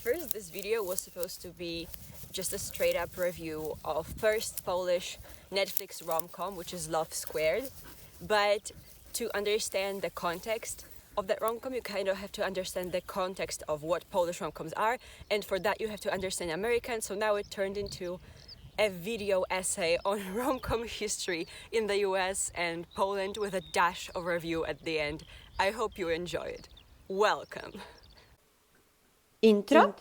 first, this video was supposed to be just a straight up review of first Polish Netflix rom-com, which is Love Squared. But to understand the context of that rom-com, you kind of have to understand the context of what Polish rom-coms are, and for that you have to understand American. So now it turned into a video essay on rom-com history in the US and Poland with a dash of review at the end. I hope you enjoy it. Welcome. Intro?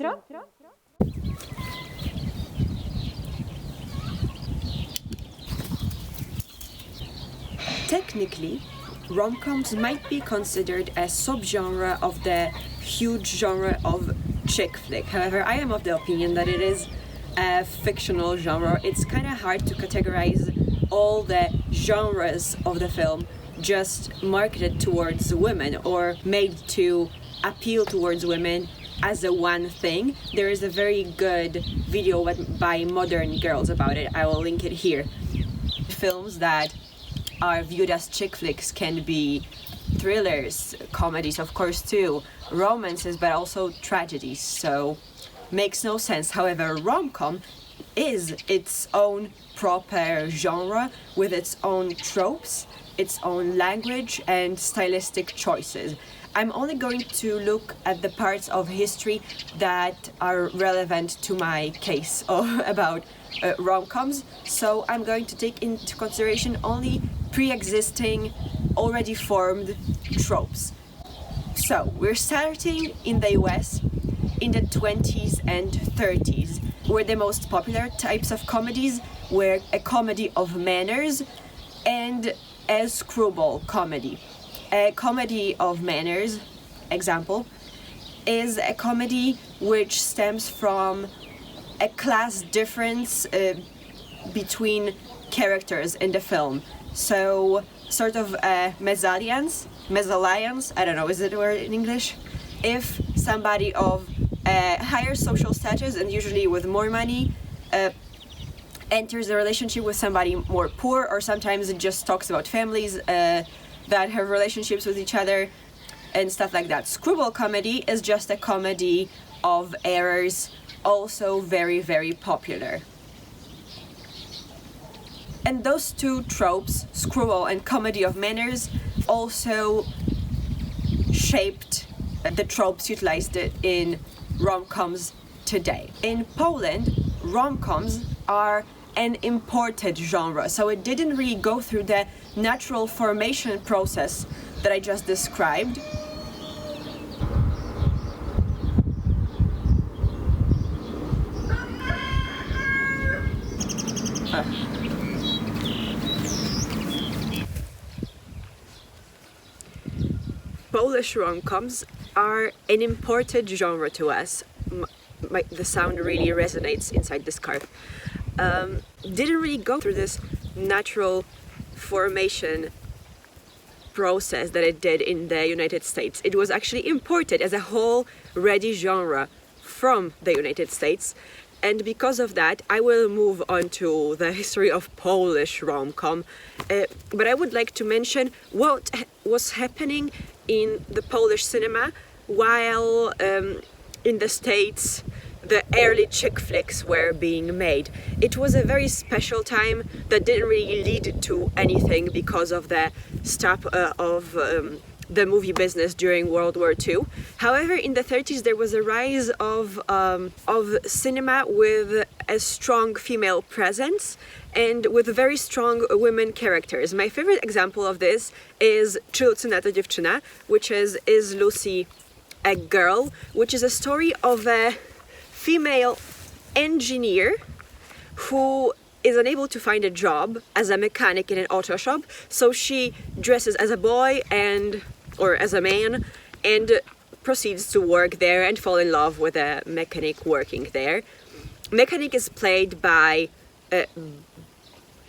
Technically, rom-coms might be considered a subgenre of the huge genre of chick flick. However, I am of the opinion that it is a fictional genre. It's kind of hard to categorize all the genres of the film just marketed towards women or made to appeal towards women as a one thing. There is a very good video by Modern Girls about it. I will link it here. Films that are viewed as chick flicks can be thrillers, comedies of course too, romances, but also tragedies, so makes no sense. However, rom-com is its own proper genre with its own tropes, its own language and stylistic choices. I'm only going to look at the parts of history that are relevant to my case about rom-coms, so I'm going to take into consideration only pre-existing, already formed tropes. So we're starting in the US in the 20s and 30s, where the most popular types of comedies were a comedy of manners and a screwball comedy. A comedy of manners, example, is a comedy which stems from a class difference between characters in the film. So, sort of a mesalliance, I don't know, is it a word in English? If somebody of higher social status and usually with more money enters a relationship with somebody more poor, or sometimes it just talks about families that have relationships with each other and stuff like that. Screwball comedy is just a comedy of errors, also very, very popular. And those two tropes, screwball and comedy of manners, also shaped the tropes utilized in rom-coms today. In Poland, rom-coms are an imported genre, so it didn't really go through the natural formation process that I just described. Polish rom-coms are an imported genre to us. The sound really resonates inside this car. Didn't really go through this natural formation process that it did in the United States. It was actually imported as a whole ready genre from the United States, and because of that I will move on to the history of Polish rom-com, but I would like to mention what was happening in the Polish cinema while in the States the early chick flicks were being made. It was a very special time that didn't really lead to anything because of the stop of the movie business during World War II. However, in the 30s there was a rise of cinema with a strong female presence and with very strong women characters. My favorite example of this is Czy Lucyna to dziewczyna, which is Lucy a Girl, which is a story of a female engineer who is unable to find a job as a mechanic in an auto shop, so she dresses as a boy or as a man and proceeds to work there and fall in love with a mechanic working there. Mechanic is played by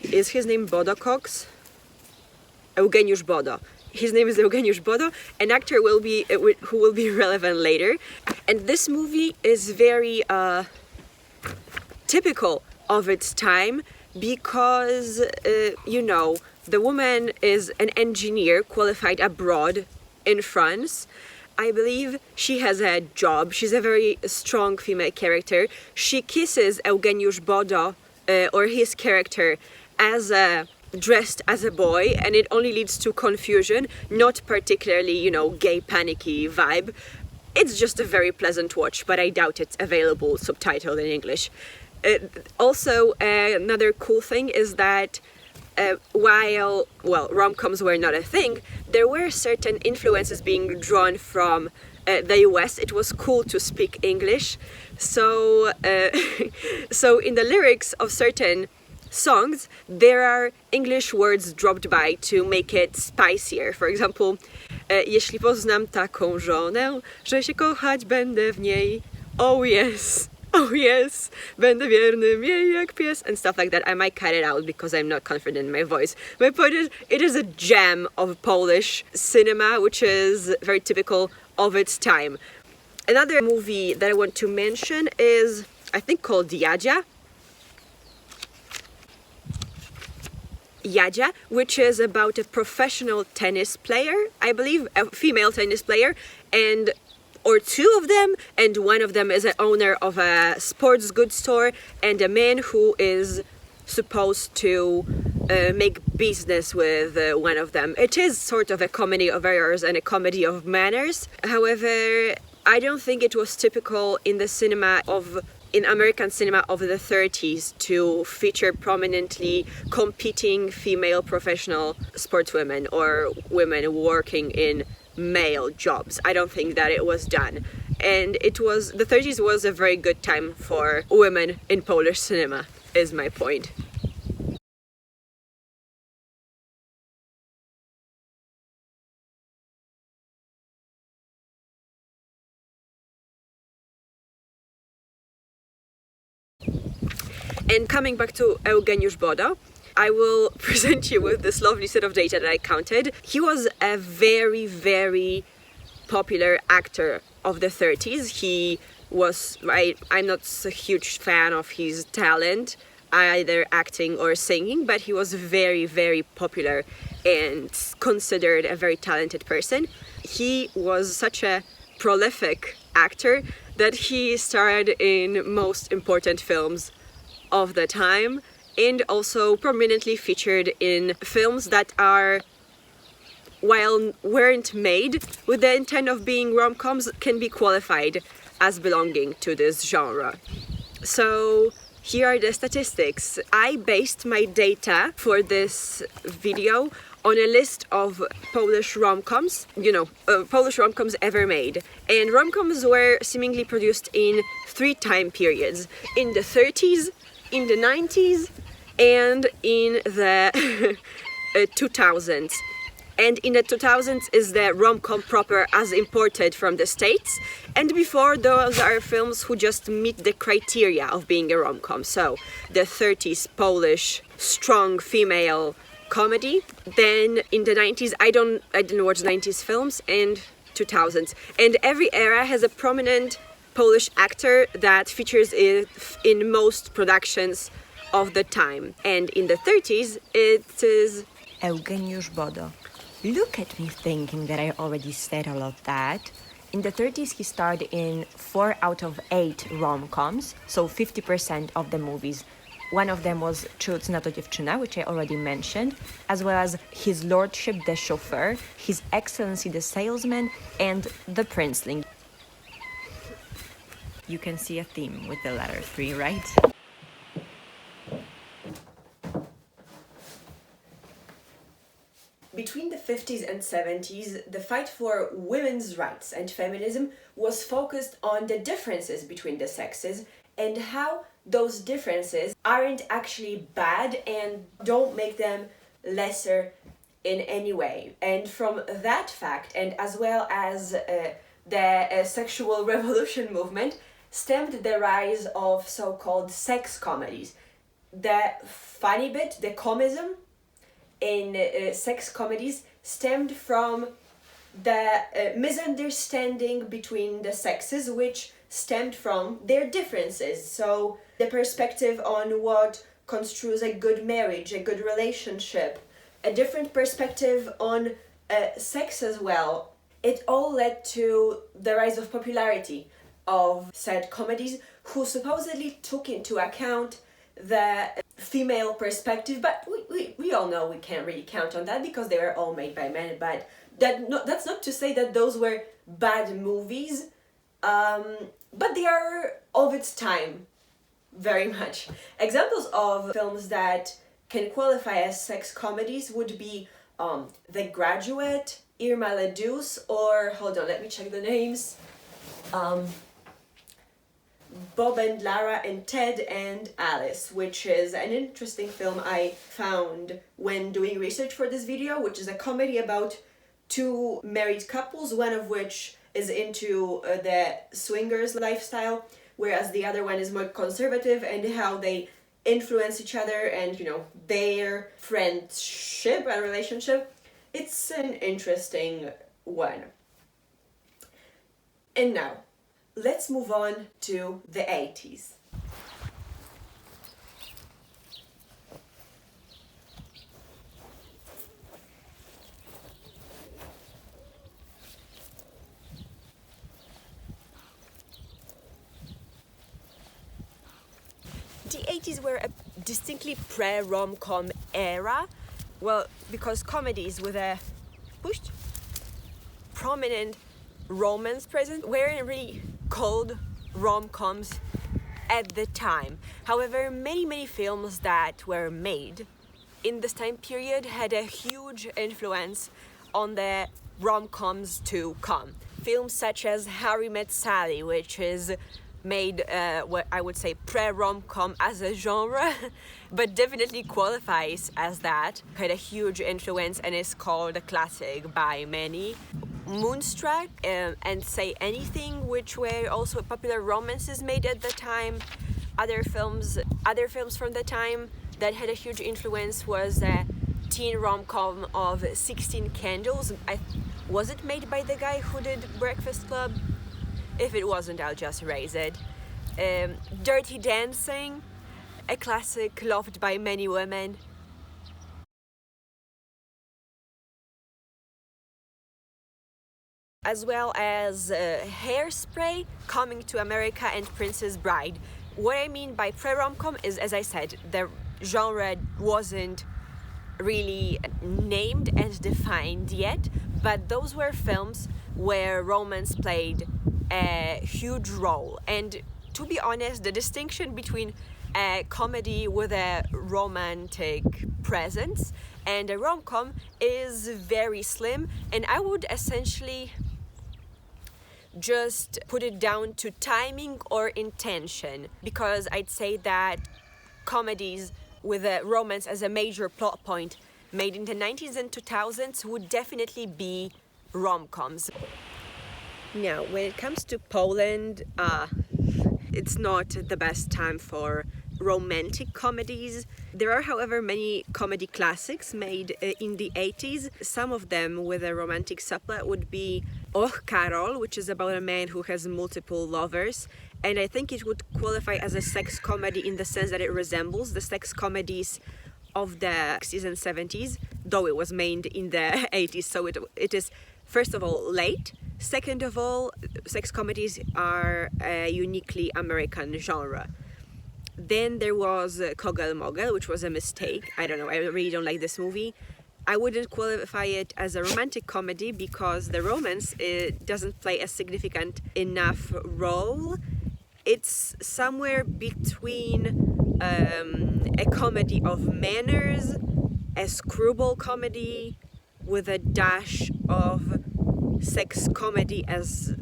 is his name Bodo Cox? Eugeniusz Bodo. His name is Eugeniusz Bodo, an actor who will be relevant later. And this movie is very typical of its time because, the woman is an engineer qualified abroad in France, I believe she has a job. She's a very strong female character. She kisses Eugeniusz Bodo, or his character, as dressed as a boy, and it only leads to confusion, not particularly, gay panicky vibe. It's just a very pleasant watch, but I doubt it's available subtitled in English. Also, another cool thing is that while rom-coms were not a thing, there were certain influences being drawn from the US. It was cool to speak English, so so in the lyrics of certain songs there are English words dropped by to make it spicier. For example, jeśli poznam taką żonę, że się kochać będę w niej, oh yes, będę wiernym jej jak pies, and stuff like that. I might cut it out because I'm not confident in my voice. My point is, it is a gem of Polish cinema, which is very typical of its time. Another movie that I want to mention is, I think, called Jadzia, which is about a professional tennis player, I believe, a female tennis player, or two of them, and one of them is an owner of a sports goods store, and a man who is supposed to make business with one of them. It is sort of a comedy of errors and a comedy of manners. However, I don't think it was typical in American cinema of the 30s to feature prominently competing female professional sportswomen or women working in male jobs. I don't think that it was done. And the 30s was a very good time for women in Polish cinema, is my point. And coming back to Eugeniusz Bodo, I will present you with this lovely set of data that I counted. He was a very, very popular actor of the 30s. I'm not a huge fan of his talent, either acting or singing, but he was very, very popular and considered a very talented person. He was such a prolific actor that he starred in most important films of the time, and also prominently featured in films that while weren't made with the intent of being rom-coms, can be qualified as belonging to this genre. So here are the statistics. I based my data for this video on a list of Polish rom-coms, Polish rom-coms ever made. And rom-coms were seemingly produced in 3 time periods: in the 30s, in the 90s, and in the 2000s. And in the 2000s is the rom-com proper as imported from the States, and before those are films who just meet the criteria of being a rom-com. So the 30s Polish strong female comedy, then in the 90s I didn't watch 90s films, and 2000s. And every era has a prominent Polish actor that features in most productions of the time. And in the 30s it is Eugeniusz Bodo. Look at me thinking that I already said all of that. In the 30s he starred in 4 out of 8 rom-coms, so 50% of the movies. One of them was Cudna to dziewczyna, which I already mentioned, as well as His Lordship the Chauffeur, His Excellency the Salesman, and The Princeling. You can see a theme with the letter 3, right? Between the 50s and 70s, the fight for women's rights and feminism was focused on the differences between the sexes and how those differences aren't actually bad and don't make them lesser in any way. And from that fact, and as well as the sexual revolution movement, stemmed the rise of so-called sex comedies. The funny bit, the comism in sex comedies stemmed from the misunderstanding between the sexes, which stemmed from their differences. So the perspective on what construes a good marriage, a good relationship, a different perspective on sex as well. it all led to the rise of popularity of said comedies, who supposedly took into account the female perspective, but we all know we can't really count on that because they were all made by men. But that's not to say that those were bad movies, but they are of its time, very much. Examples of films that can qualify as sex comedies would be The Graduate, Irma la Douce, or hold on, let me check the names. Bob and Lara and Ted and Alice, which is an interesting film I found when doing research for this video, which is a comedy about two married couples, one of which is into the swingers lifestyle, whereas the other one is more conservative, and how they influence each other and, you know, their friendship and relationship. It's an interesting one. And now, let's move on to the 80s. The 80s were a distinctly pre-rom-com era. Well, because comedies with a prominent romance present weren't really called rom-coms at the time. However, many films that were made in this time period had a huge influence on the rom-coms to come. Films such as Harry Met Sally, which is made what I would say pre-rom-com as a genre, but definitely qualifies as that, had a huge influence and is called a classic by many. Moonstruck and Say Anything, which were also popular romances made at the time. Other films from the time that had a huge influence was a teen rom-com of 16 Candles. Was it made by the guy who did Breakfast Club? If it wasn't, I'll just erase it. Dirty Dancing, a classic loved by many women. As well as Hairspray, Coming to America, and Princess Bride. What I mean by pre-rom-com is, as I said, the genre wasn't really named and defined yet, but those were films where romance played a huge role. And to be honest, the distinction between a comedy with a romantic presence and a rom-com is very slim, and I would essentially just put it down to timing or intention, because I'd say that comedies with a romance as a major plot point made in the 90s and 2000s would definitely be rom-coms. Now, when it comes to Poland, it's not the best time for romantic comedies. There are, however, many comedy classics made in the 80s. Some of them with a romantic subplot would be Och, Karol, which is about a man who has multiple lovers. And I think it would qualify as a sex comedy in the sense that it resembles the sex comedies of the 60s and 70s, though it was made in the 80s. So it is, first of all, late. Second of all, sex comedies are a uniquely American genre. Then there was Kogel Mogel, which was a mistake. I don't know, I really don't like this movie. I wouldn't qualify it as a romantic comedy because the romance doesn't play a significant enough role. It's somewhere between a comedy of manners, a screwball comedy with a dash of sex comedy, as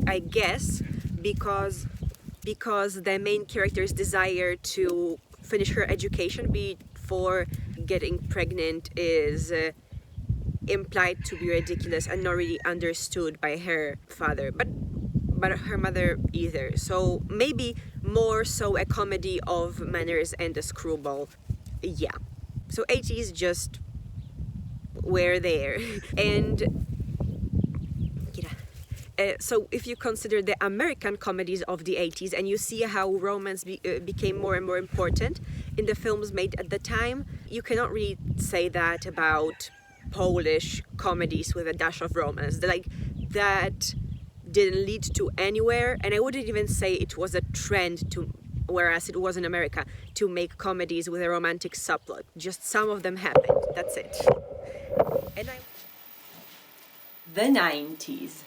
I guess, because the main character's desire to finish her education before getting pregnant is implied to be ridiculous and not really understood by her father, but her mother either. So maybe more so a comedy of manners and a screwball. Yeah. So 80s just were there. And so if you consider the American comedies of the 80s and you see how romance became more and more important in the films made at the time, you cannot really say that about Polish comedies with a dash of romance. that didn't lead to anywhere, and I wouldn't even say it was a trend to, whereas it was in America, to make comedies with a romantic subplot. Just some of them happened, that's it. And the 90s.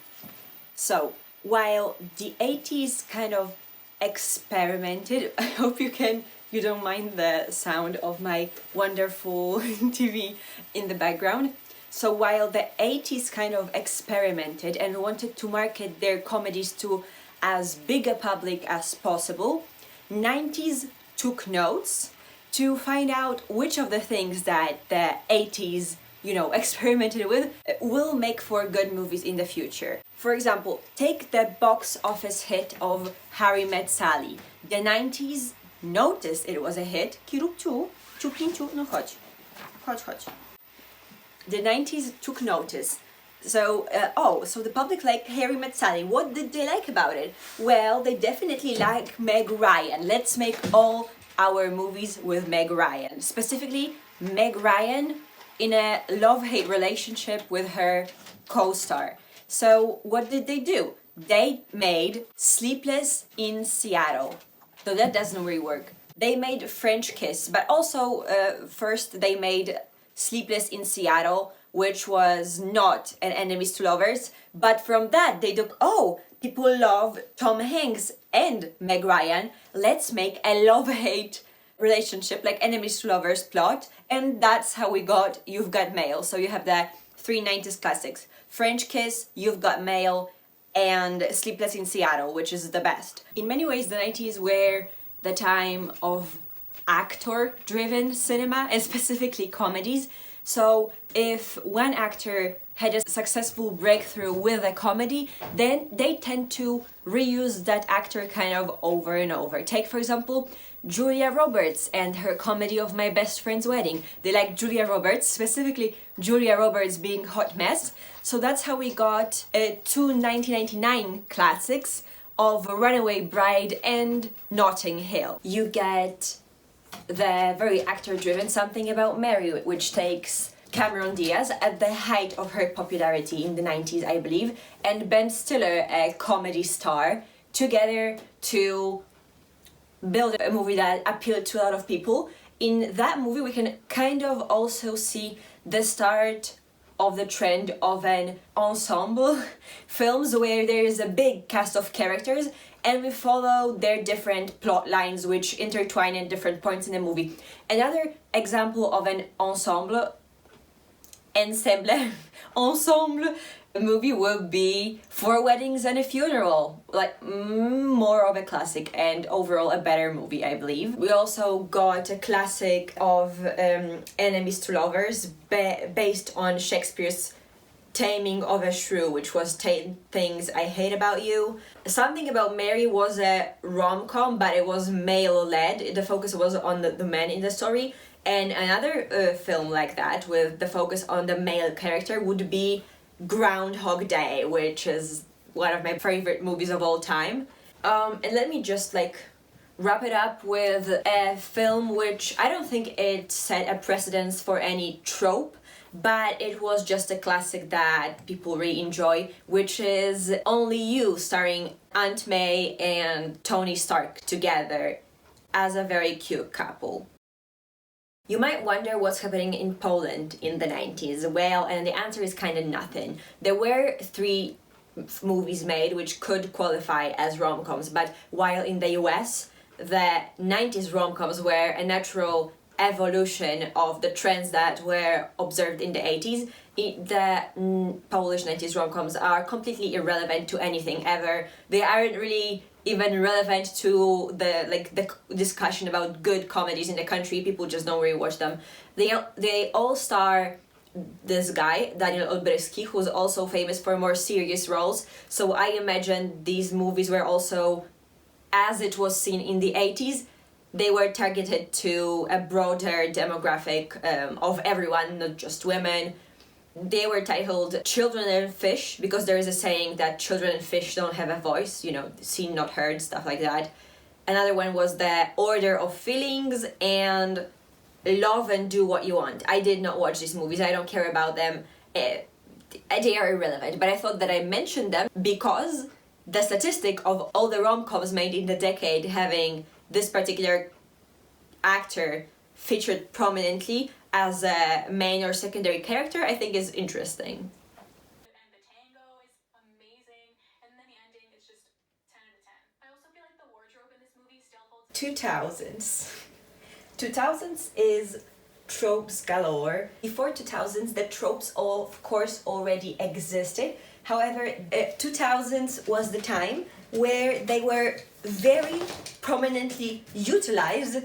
So, while the 80s kind of experimented, I hope you don't mind the sound of my wonderful TV in the background. So while the 80s kind of experimented and wanted to market their comedies to as big a public as possible, 90s took notes to find out which of the things that the 80s, experimented with will make for good movies in the future. For example, take the box office hit of Harry Met Sally. The 90s noticed it was a hit. Kirupciu, ciupinciu, no chodź. The 90s took notice. So the public liked Harry Met Sally. What did they like about it? Well, they definitely like Meg Ryan. Let's make all our movies with Meg Ryan. Specifically, Meg Ryan in a love-hate relationship with her co-star. So what did they do? They made Sleepless in Seattle. So that doesn't really work. They made French Kiss, but also first they made Sleepless in Seattle, which was not an enemies to lovers, but from that they took, people love Tom Hanks and Meg Ryan, let's make a love-hate relationship, like enemies to lovers plot, and that's how we got You've Got Mail. So you have the three 90s classics, French Kiss, You've Got Mail, and Sleepless in Seattle, which is the best. In many ways, the 90s were the time of actor-driven cinema, and specifically comedies. So if one actor had a successful breakthrough with a comedy, then they tend to reuse that actor kind of over and over. Take, for example, Julia Roberts and her comedy of My Best Friend's Wedding. They like Julia Roberts, specifically Julia Roberts being hot mess. So that's how we got two 1999 classics of Runaway Bride and Notting Hill. You get the very actor-driven Something About Mary, which takes Cameron Diaz at the height of her popularity in the 90s, I believe, and Ben Stiller, a comedy star, together to build a movie that appealed to a lot of people. In that movie, we can kind of also see the start of the trend of an ensemble films where there is a big cast of characters and we follow their different plot lines which intertwine at different points in the movie. Another example of an ensemble movie would be Four Weddings and a Funeral, like more of a classic and overall a better movie, I believe. We also got a classic of enemies to lovers based on Shakespeare's Taming of a Shrew, which was 10 Things I Hate About You. Something About Mary was a rom-com, but it was male-led. The focus was on the men in the story. And another film like that, with the focus on the male character, would be Groundhog Day, which is one of my favorite movies of all time. And let me just wrap it up with a film which I don't think it set a precedence for any trope, but it was just a classic that people really enjoy, which is Only You, starring Aunt May and Tony Stark together as a very cute couple. You might wonder what's happening in Poland in the 90s. Well, and the answer is kind of nothing. There were 3 movies made which could qualify as rom-coms, but while in the US, the 90s rom-coms were a natural evolution of the trends that were observed in the 80s, the Polish 90s rom-coms are completely irrelevant to anything ever. They aren't really even relevant to the discussion about good comedies in the country. People just don't really watch them. They all star this guy, Daniel Olbrychski, who's also famous for more serious roles. So I imagine these movies were also, as it was seen in the 80s, they were targeted to a broader demographic of everyone, not just women. They were titled Children and Fish because there is a saying that children and fish don't have a voice, seen not heard, stuff like that. Another one was The Order of Feelings and Love and Do What You Want. I did not watch these movies, I don't care about them. they are irrelevant, but I thought that I mentioned them because the statistic of all the rom-coms made in the decade having this particular actor featured prominently as a main or secondary character, I think is interesting. 2000s. 2000s is tropes galore. Before 2000s, the tropes of course already existed. However, 2000s was the time where they were very prominently utilized,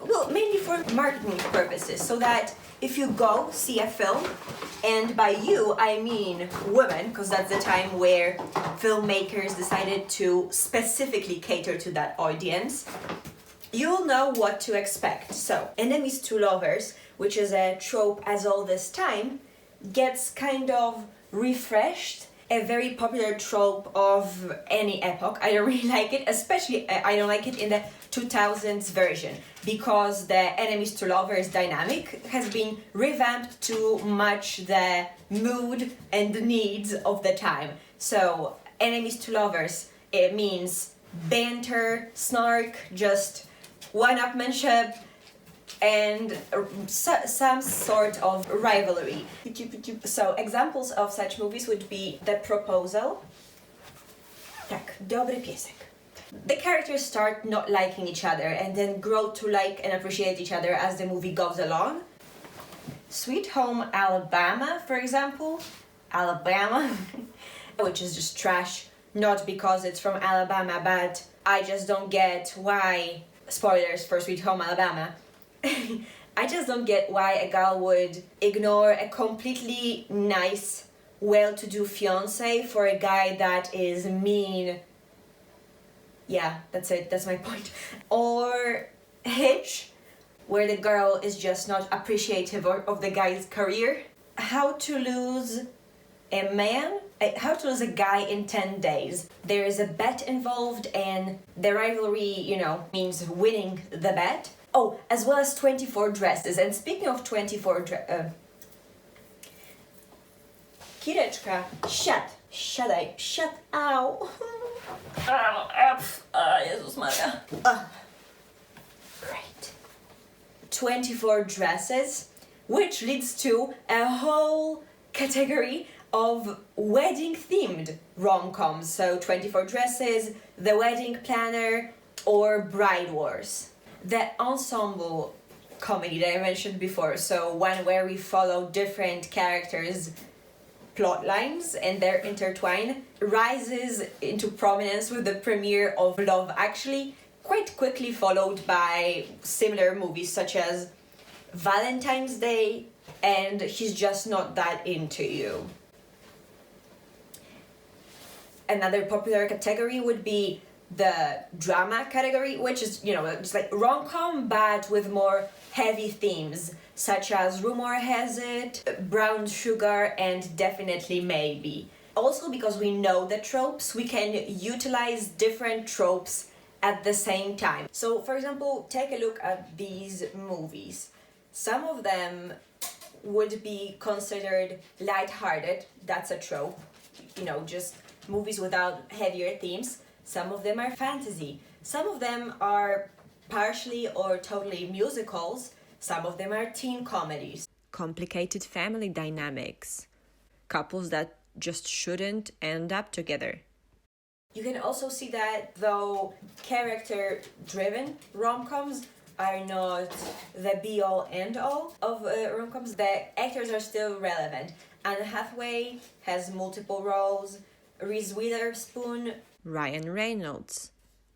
well, mainly for marketing purposes, so that if you go see a film, and by you I mean women, because that's the time where filmmakers decided to specifically cater to that audience, you'll know what to expect. So, enemies to lovers, which is a trope as old as time, gets kind of refreshed. A very popular trope of any epoch. I don't really like it, especially I don't like it in the 2000s version, because the enemies to lovers dynamic has been revamped to match the mood and the needs of the time. So enemies to lovers, it means banter, snark, just one-upmanship, and some sort of rivalry. So examples of such movies would be The Proposal. Tak, dobry piesek. The characters start not liking each other and then grow to like and appreciate each other as the movie goes along. Sweet Home Alabama, for example. Alabama, which is just trash, not because it's from Alabama, but I just don't get why, spoilers for Sweet Home Alabama, I just don't get why a girl would ignore a completely nice, well-to-do fiancé for a guy that is mean. Yeah, that's it, that's my point. Or Hitch, where the girl is just not appreciative of the guy's career. How to Lose a Man? How to Lose a Guy in 10 Days. There is a bet involved and the rivalry, means winning the bet. Oh, as well as 24 Dresses. And speaking of 24 dresses... Kireczka, shut, ow. Jezus Maria. Great. 24 Dresses, which leads to a whole category of wedding-themed rom-coms. So 24 Dresses, The Wedding Planner, or Bride Wars. The ensemble comedy that I mentioned before, so one where we follow different characters' plot lines and they're intertwined, rises into prominence with the premiere of Love Actually, quite quickly followed by similar movies such as Valentine's Day and He's Just Not That Into You. Another popular category would be the drama category, which is, just like rom-com but with more heavy themes, such as Rumor Has It, Brown Sugar, and Definitely Maybe. Also, because we know the tropes, we can utilize different tropes at the same time. So, for example, take a look at these movies. Some of them would be considered lighthearted, that's a trope, just movies without heavier themes. Some of them are fantasy. Some of them are partially or totally musicals. Some of them are teen comedies. Complicated family dynamics. Couples that just shouldn't end up together. You can also see that though character-driven rom-coms are not the be-all end-all of rom-coms, the actors are still relevant. Anne Hathaway has multiple roles. Reese Witherspoon, Ryan Reynolds,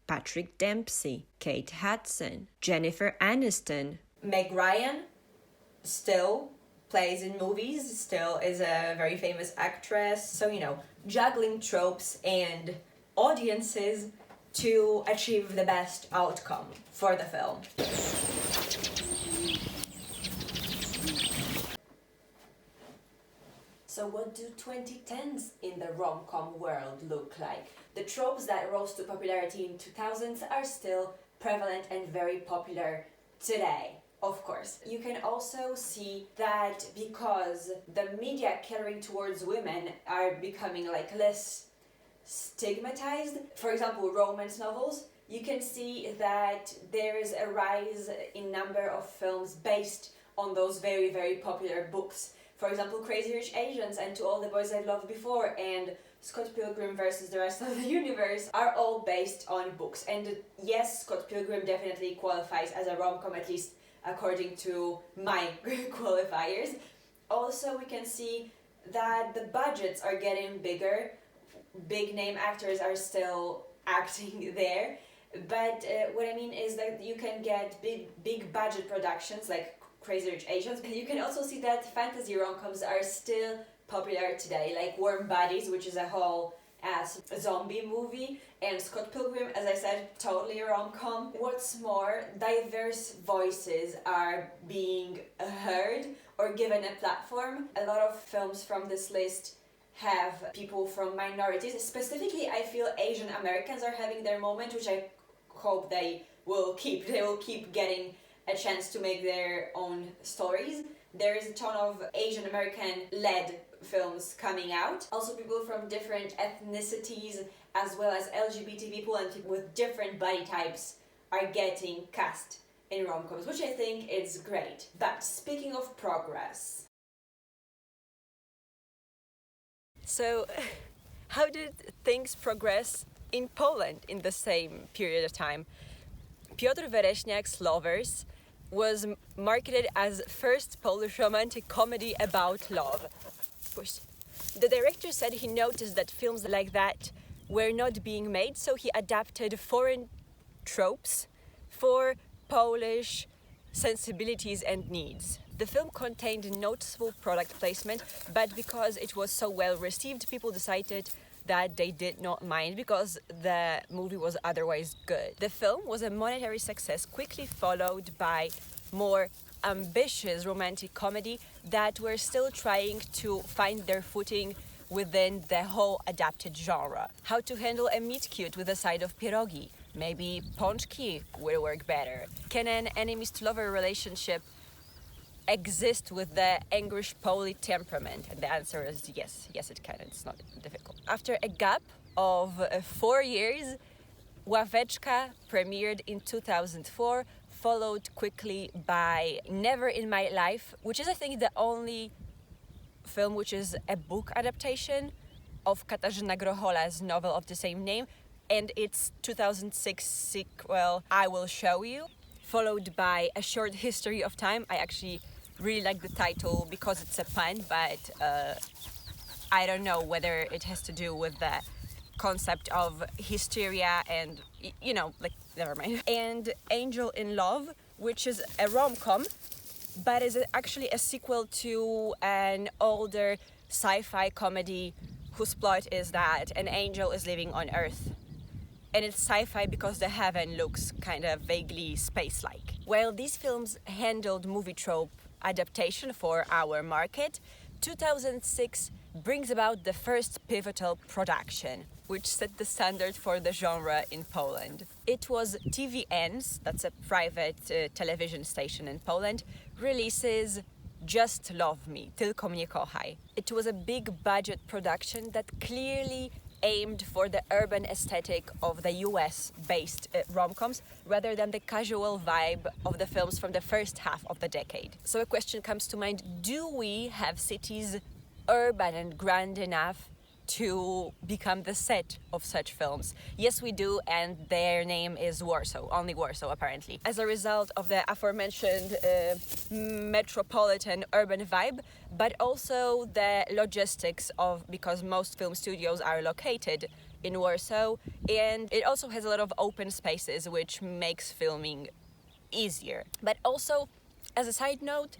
Patrick Dempsey, Kate Hudson, Jennifer Aniston. Meg Ryan still plays in movies, still is a very famous actress. So, juggling tropes and audiences to achieve the best outcome for the film. So what do 2010s in the rom-com world look like? The tropes that rose to popularity in 2000s are still prevalent and very popular today. Of course. You can also see that because the media catering towards women are becoming like less stigmatized, for example, romance novels, you can see that there is a rise in number of films based on those very, very popular books. For example, Crazy Rich Asians and To All the Boys I've Loved Before and Scott Pilgrim versus the Rest of the Universe are all based on books. And yes, Scott Pilgrim definitely qualifies as a rom-com, at least according to my qualifiers. Also, we can see that the budgets are getting bigger. Big name actors are still acting there, but what I mean is that you can get big budget productions like Crazy Rich Asians. You can also see that fantasy rom-coms are still popular today, like Warm Bodies, which is a whole ass zombie movie, and Scott Pilgrim, as I said, totally a rom-com. What's more, diverse voices are being heard or given a platform. A lot of films from this list have people from minorities. Specifically, I feel Asian Americans are having their moment, which I hope they will keep. They will keep getting a chance to make their own stories. There is a ton of Asian American led films coming out. Also people from different ethnicities as well as LGBT people and people with different body types are getting cast in rom-coms, which I think is great. But speaking of progress, so how did things progress in Poland in the same period of time? Piotr Wereśniak's Lovers was marketed as first Polish romantic comedy about love. The director said he noticed that films like that were not being made, so he adapted foreign tropes for Polish sensibilities and needs. The film contained noticeable product placement, but because it was so well received, people decided that they did not mind because the movie was otherwise good. The film was a monetary success, quickly followed by more ambitious romantic comedy that were still trying to find their footing within the whole adapted genre. How to handle a meet cute with a side of pierogi? Maybe pączki will work better. Can an enemies to lover relationship exist with the English Polish temperament? And the answer is yes. Yes, it can. It's not difficult. After a gap of 4 years, Ławeczka premiered in 2004, followed quickly by Never in My Life, which is, I think, the only film which is a book adaptation of Katarzyna Grochola's novel of the same name, and its 2006 sequel, I Will Show You, followed by A Short History of Time. I actually really like the title because it's a pun, but I don't know whether it has to do with the concept of hysteria and, you know, like, never mind. And Angel in Love, which is a rom-com, but is actually a sequel to an older sci-fi comedy whose plot is that an angel is living on Earth. And it's sci-fi because the heaven looks kind of vaguely space-like. While these films handled movie trope adaptation for our market, 2006 brings about the first pivotal production, which set the standard for the genre in Poland. It was TVN's, that's a private television station in Poland, releases Just Love Me, Tylko Mnie Kochaj. It was a big budget production that clearly aimed for the urban aesthetic of the US-based rom-coms rather than the casual vibe of the films from the first half of the decade. So a question comes to mind, do we have cities urban and grand enough to become the set of such films? Yes, we do, and their name is Warsaw, only Warsaw apparently. As a result of the aforementioned metropolitan urban vibe, but also the logistics of, because most film studios are located in Warsaw, and it also has a lot of open spaces, which makes filming easier. But also, as a side note,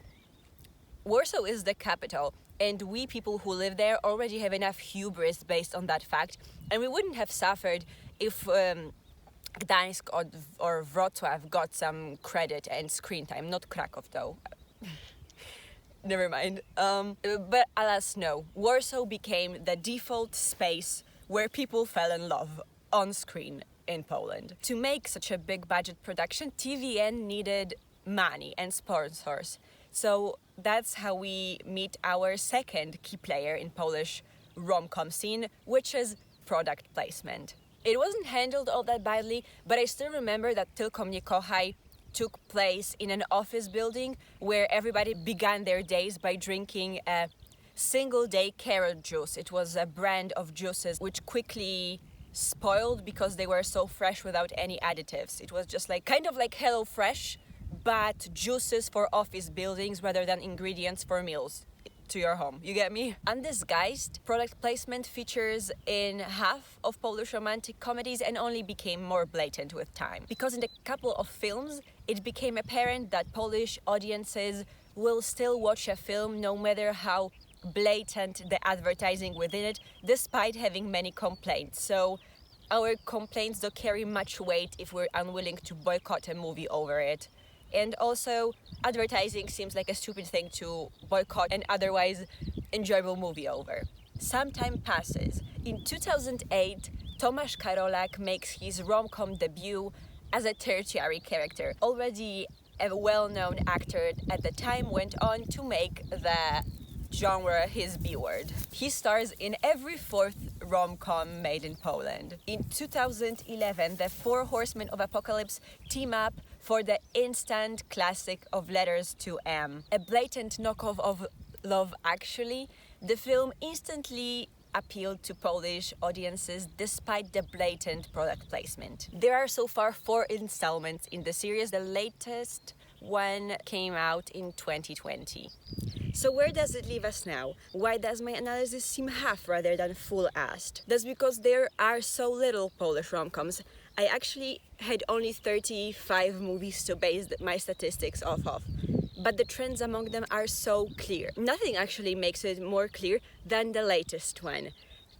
Warsaw is the capital, and we people who live there already have enough hubris based on that fact, and we wouldn't have suffered if Gdańsk or Wrocław got some credit and screen time, not Krakow though. Never mind. But alas, no. Warsaw became the default space where people fell in love on screen in Poland. To make such a big budget production, TVN needed money and sponsors. So that's how we meet our second key player in Polish rom-com scene, which is product placement. It wasn't handled all that badly, but I still remember that Tylko Mnie Kochaj took place in an office building where everybody began their days by drinking a single-day carrot juice. It was a brand of juices which quickly spoiled because they were so fresh without any additives. It was just like kind of like Hello Fresh, but juices for office buildings rather than ingredients for meals to your home. You get me? Undisguised product placement features in half of Polish romantic comedies and only became more blatant with time. Because in a couple of films, it became apparent that Polish audiences will still watch a film no matter how blatant the advertising within it, despite having many complaints. So our complaints don't carry much weight if we're unwilling to boycott a movie over it. And also, advertising seems like a stupid thing to boycott an otherwise enjoyable movie over. Some time passes. In 2008, Tomasz Karolak makes his rom-com debut as a tertiary character. Already a well-known actor at the time went on to make the genre his B-word. He stars in every fourth rom-com made in Poland. In 2011, the Four Horsemen of Apocalypse team up for the instant classic of Letters to M. A blatant knockoff of Love Actually, the film instantly appealed to Polish audiences despite the blatant product placement. There are so far 4 installments in the series. The latest one came out in 2020. So where does it leave us now? Why does my analysis seem half rather than full-assed? That's because there are so little Polish rom-coms. I actually had only 35 movies to base my statistics off of. But the trends among them are so clear. Nothing actually makes it more clear than the latest one.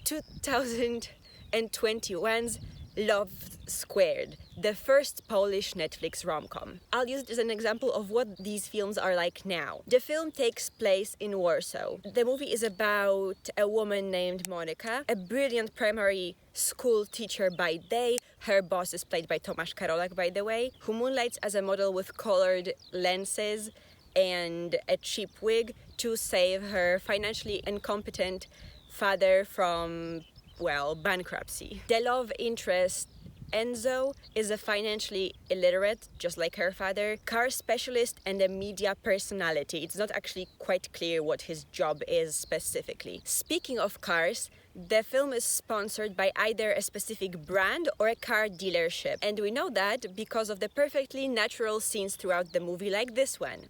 2021's Love Squared, the first Polish Netflix rom-com. I'll use it as an example of what these films are like now. The film takes place in Warsaw. The movie is about a woman named Monica, a brilliant primary school teacher by day. Her boss is played by Tomasz Karolak, by the way, who moonlights as a model with colored lenses and a cheap wig to save her financially incompetent father from, well, bankruptcy. The love interest, Enzo, is a financially illiterate, just like her father, car specialist and a media personality. It's not actually quite clear what his job is specifically. Speaking of cars, the film is sponsored by either a specific brand or a car dealership. And we know that because of the perfectly natural scenes throughout the movie, like this one.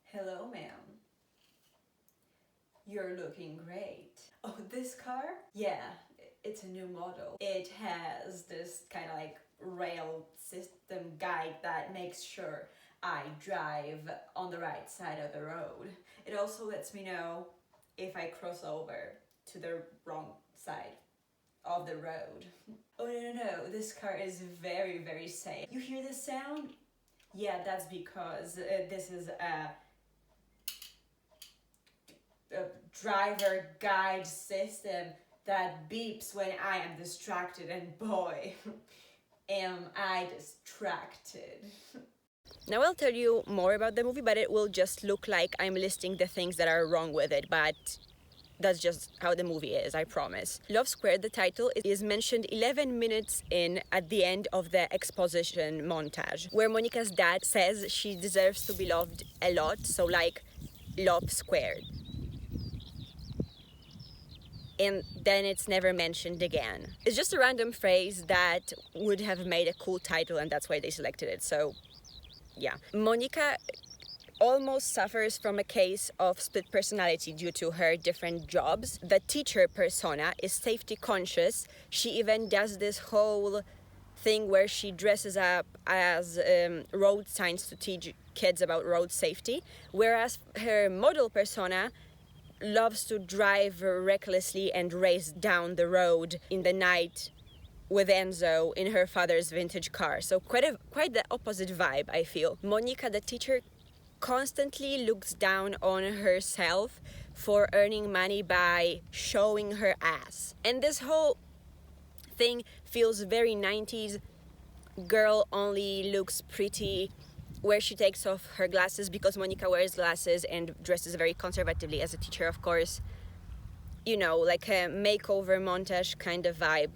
Hello, ma'am. You're looking great. Oh, this car? Yeah, it's a new model. It has this kind of like rail system guide that makes sure I drive on the right side of the road. It also lets me know if I cross over to the wrong side of the road. Oh, no, this car is very, very safe. You hear this sound? Yeah, that's because this is a driver guide system that beeps when I am distracted, and boy, am I distracted. Now I'll tell you more about the movie, but it will just look like I'm listing the things that are wrong with it, but that's just how the movie is, I promise. Love Squared, the title, is mentioned 11 minutes in at the end of the exposition montage, where Monica's dad says she deserves to be loved a lot, so like, love squared. And then it's never mentioned again. It's just a random phrase that would have made a cool title, and that's why they selected it, so yeah. Monica almost suffers from a case of split personality due to her different jobs. The teacher persona is safety conscious. She even does this whole thing where she dresses up as road signs to teach kids about road safety, whereas her model persona loves to drive recklessly and race down the road in the night with Enzo in her father's vintage car. So quite the opposite vibe, I feel. Monica, the teacher, constantly looks down on herself for earning money by showing her ass. And this whole thing feels very 90s girl only looks pretty where she takes off her glasses, because Monica wears glasses and dresses very conservatively as a teacher, of course. You know, like a makeover montage kind of vibe,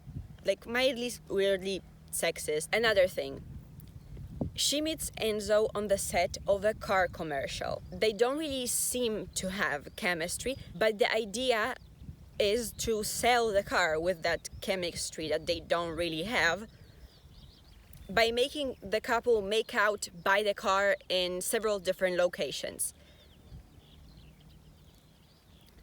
like mildly weirdly sexist. Another thing, she meets Enzo on the set of a car commercial. They don't really seem to have chemistry, but the idea is to sell the car with that chemistry that they don't really have by making the couple make out by the car in several different locations.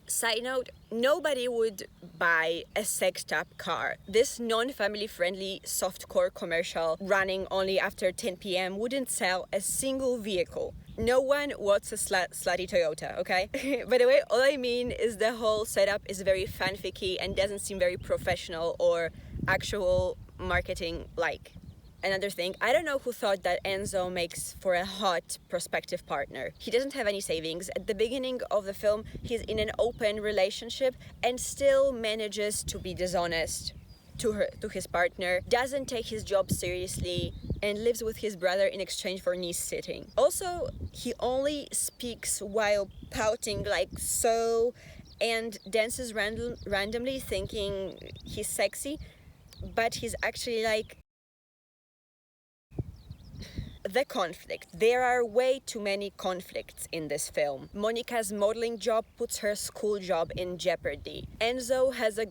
Side note, nobody would buy a sexed up car. This non-family friendly softcore commercial running only after 10 p.m. wouldn't sell a single vehicle. No one wants a slutty Toyota, okay? By the way, all I mean is the whole setup is very fanficky and doesn't seem very professional or actual marketing like. Another thing, I don't know who thought that Enzo makes for a hot prospective partner. He doesn't have any savings. At the beginning of the film, he's in an open relationship and still manages to be dishonest to his partner, doesn't take his job seriously, and lives with his brother in exchange for niece sitting. Also, he only speaks while pouting like so, and dances randomly thinking he's sexy, but he's actually like... The conflict. There are way too many conflicts in this film. Monica's modeling job puts her school job in jeopardy. Enzo has a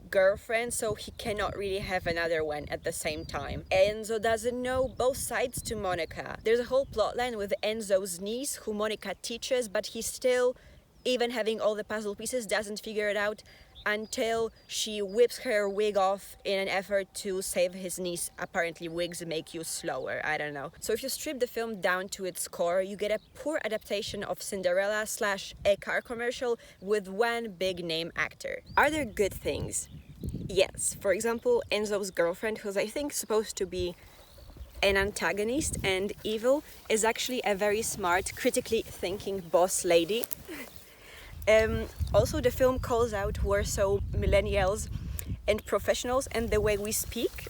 girlfriend, so he cannot really have another one at the same time. Enzo doesn't know both sides to Monica. There's a whole plotline with Enzo's niece who Monica teaches, but he still, even having all the puzzle pieces, doesn't figure it out until she whips her wig off in an effort to save his niece. Apparently wigs make you slower, I don't know. So if you strip the film down to its core, you get a poor adaptation of Cinderella / a car commercial with one big name actor. Are there good things? Yes. For example, Enzo's girlfriend, who's I think supposed to be an antagonist and evil, is actually a very smart, critically thinking boss lady. Also, the film calls out we're so millennials and professionals and the way we speak.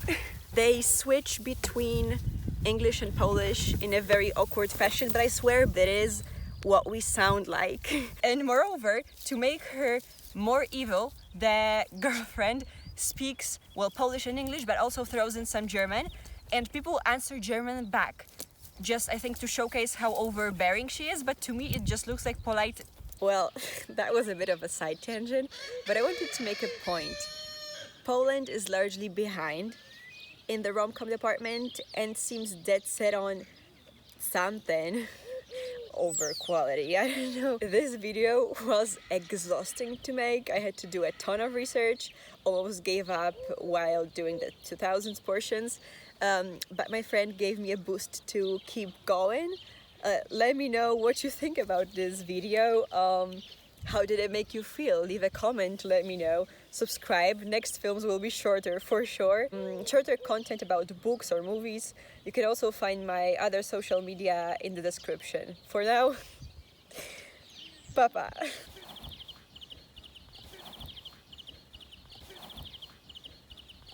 They switch between English and Polish in a very awkward fashion, but I swear that is what we sound like. And moreover, to make her more evil, the girlfriend speaks, well, Polish and English, but also throws in some German, and people answer German back. Just, I think, to showcase how overbearing she is, but to me it just looks like polite. Well, that was a bit of a side tangent, but I wanted to make a point. Poland is largely behind in the rom-com department and seems dead set on something over quality. I don't know. This video was exhausting to make. I had to do a ton of research, almost gave up while doing the 2000s portions, but my friend gave me a boost to keep going. Let me know what you think about this video. How did it make you feel? Leave a comment, let me know. Subscribe. Next films will be shorter for sure. Shorter content about books or movies. You can also find my other social media in the description. For now, bye-bye.